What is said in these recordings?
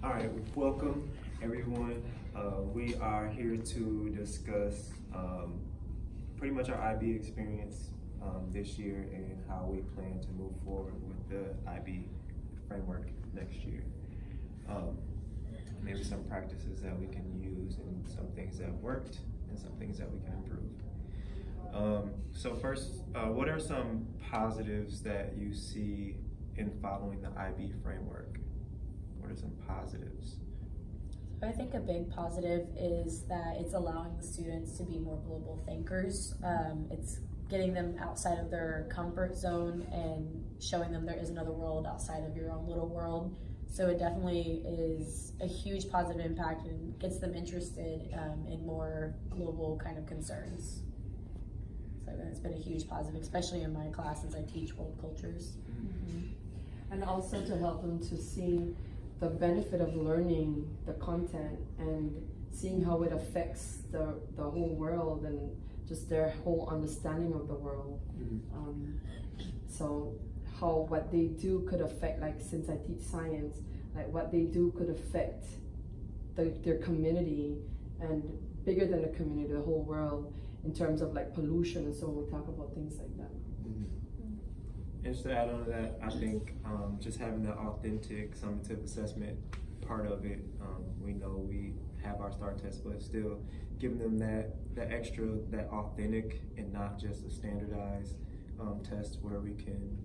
All right, welcome everyone. We are here to discuss pretty much our IB experience this year and how we plan to move forward with the IB framework next year. Maybe some practices that we can use and some things that worked and some things that we can improve. So first, what are some positives that you see in following the IB framework? What are some positives? I think a big positive is that it's allowing the students to be more global thinkers. It's getting them outside of their comfort zone and showing them there is another world outside of your own little world. So it definitely is a huge positive impact and gets them interested in more global kind of concerns. So it's been a huge positive, especially in my class since I teach world cultures. And also to help them to see the benefit of learning the content and seeing how it affects the whole world and just their whole understanding of the world. So how what they do could affect, like since I teach science, like what they do could affect their community and bigger than the community, the whole world, in terms of like pollution, and so we'll talk about things like that. And just to add on to that, I think just having the authentic summative assessment part of it, we know we have our STAR test, but still giving them that extra, that authentic and not just a standardized test where we can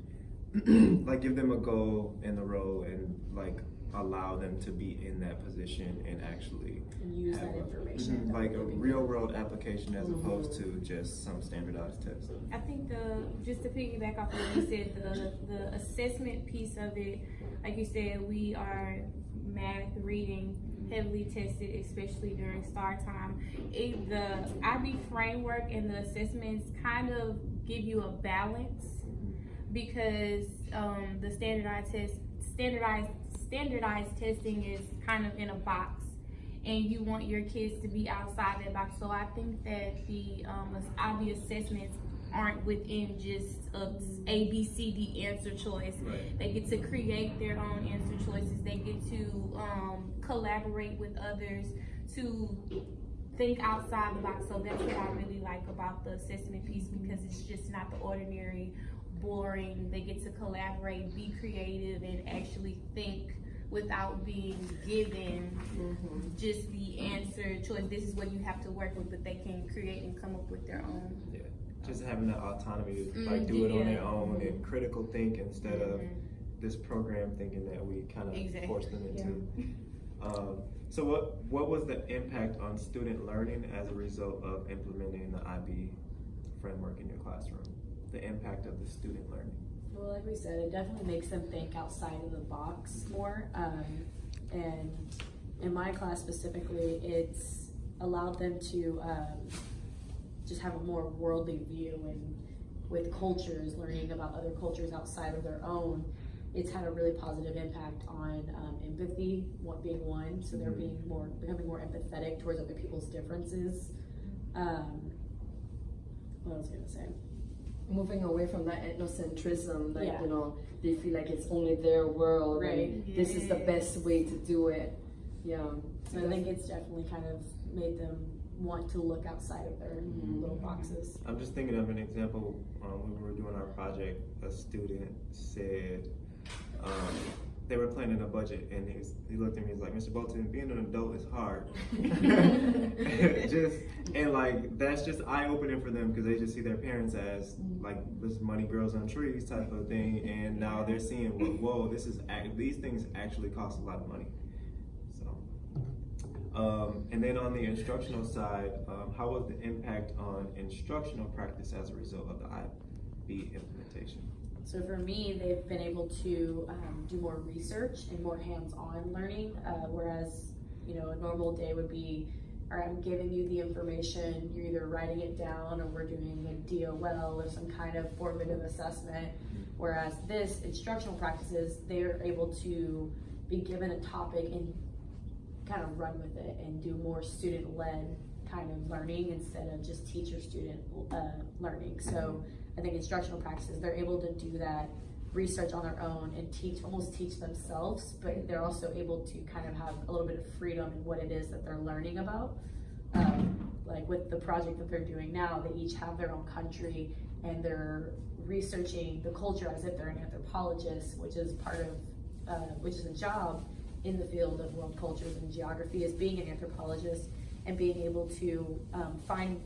like give them a goal and the role and like allow them to be in that position and actually Use that information. like a real world application as opposed to just some standardized test. I think just to piggyback off of what you said, the assessment piece of it, like you said, we are math, reading, heavily tested, especially during STAR time. The IB framework and the assessments kind of give you a balance because the standardized testing is kind of in a box, and you want your kids to be outside that box. So I think that the IB assessments aren't within just A, B, C, D answer choice. Right. They get to create their own answer choices. They get to collaborate with others to think outside the box. So that's what I really like about the assessment piece, because it's just not the ordinary, boring. They get to collaborate, be creative, and actually think without being given just the answer choice. This is what you have to work with, but they can create and come up with their own. Yeah, just having that autonomy to like do it on their own and critical think instead of this program thinking that we kind of force them into. So what was the impact on student learning as a result of implementing the IB framework in your classroom? The impact of the student learning? Well, like we said, it definitely makes them think outside of the box more. And in my class specifically, it's allowed them to just have a more worldly view, and with cultures, learning about other cultures outside of their own, it's had a really positive impact on empathy, being one. So they're becoming more empathetic towards other people's differences. What was I gonna say? Moving away from that ethnocentrism, like you know, they feel like it's only their world, right? And this is the best way to do it. So I think it's definitely kind of made them want to look outside of their little boxes. I'm just thinking of an example. When we were doing our project, a student said they were planning a budget, and he looked at me, he's like, "Mr. Bolton, being an adult is hard." And like that's just eye-opening for them, because they just see their parents as like this money grows on trees type of thing, and now they're seeing, whoa, these things actually cost a lot of money. So, and then on the instructional side, how was the impact on instructional practice as a result of the IB implementation? So for me, they've been able to do more research and more hands-on learning, whereas a normal day would be, all right, I'm giving you the information, you're either writing it down or we're doing a DOL or some kind of formative assessment. Whereas this instructional practices, they're able to be given a topic and kind of run with it and do more student-led kind of learning instead of just teacher-student learning. So I think instructional practices, they're able to do that research on their own and almost teach themselves, but they're also able to kind of have a little bit of freedom in what it is that they're learning about. Like with the project that they're doing now, they each have their own country and they're researching the culture as if they're an anthropologist, which is which is a job in the field of world cultures and geography, is being an anthropologist and being able to find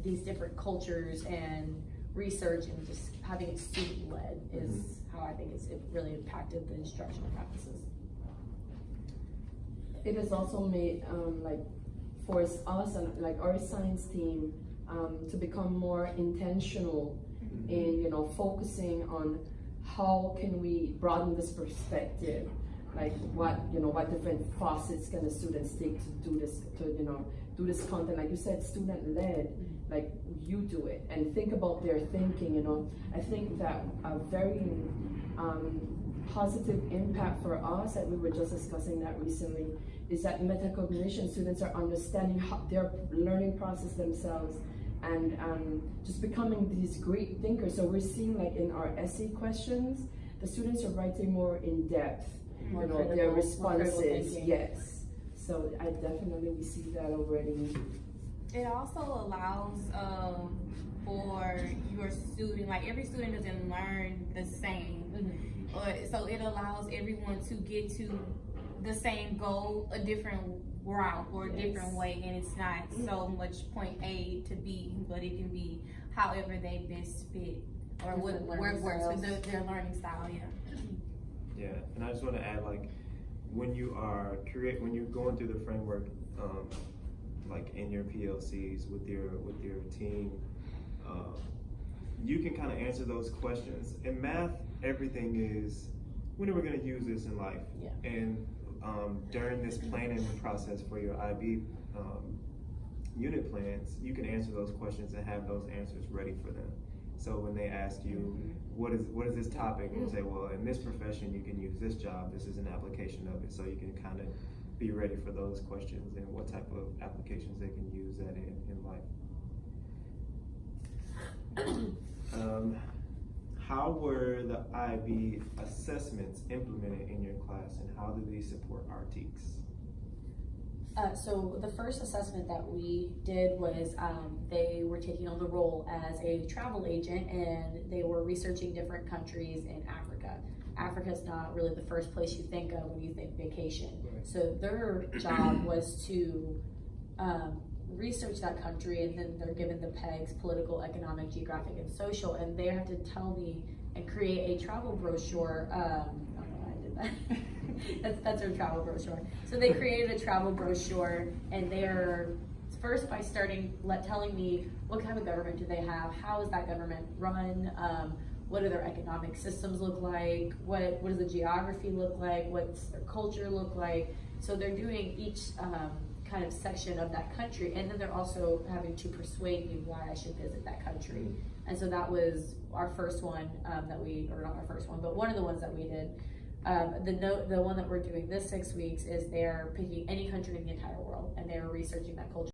these different cultures and research, and just having it student led is how I think it really impacted the instructional practices. It has also made forced us and like our science team to become more intentional in focusing on how can we broaden this perspective, like what different facets can the students take to do this content, like you said, student led. Like you do it and think about their thinking. I think that a very positive impact for us, that we were just discussing that recently, is that metacognition students are understanding their learning process themselves and just becoming these great thinkers. So we're seeing, like in our essay questions, the students are writing more in depth, their responses. Yes. So we see that already. It also allows for your student, like every student doesn't learn the same. So it allows everyone to get to the same goal a different route or a different way, and it's not so much point A to B, but it can be however they best fit or what works with their learning style. Yeah, and I just want to add, like, when you're going through the framework, like in your PLCs with your team, you can kind of answer those questions. In math, everything is, when are we going to use this in life? Yeah. And during this planning process for your IB unit plans, you can answer those questions and have those answers ready for them. So when they ask you, what is this topic? And you say, well, in this profession, you can use this job. This is an application of it. So you can kind of be ready for those questions and what type of applications they can use that in life. How were the IB assessments implemented in your class, and how do these support our TEKS? So the first assessment that we did was they were taking on the role as a travel agent, and they were researching different countries in Africa. Africa is not really the first place you think of when you think vacation. Right. So their job was to research that country, and then they're given the pegs: political, economic, geographic, and social, and they have to tell me and create a travel brochure. I don't know why I did that. that's their travel brochure. So they created a travel brochure, and they're first by telling me what kind of government do they have, how is that government run, what do their economic systems look like, what does the geography look like, what's their culture look like. So they're doing each kind of section of that country, and then they're also having to persuade me why I should visit that country. And so that was our first one or not our first one, but one of the ones that we did. The one that we're doing this 6 weeks is they're picking any country in the entire world, and they're researching that culture.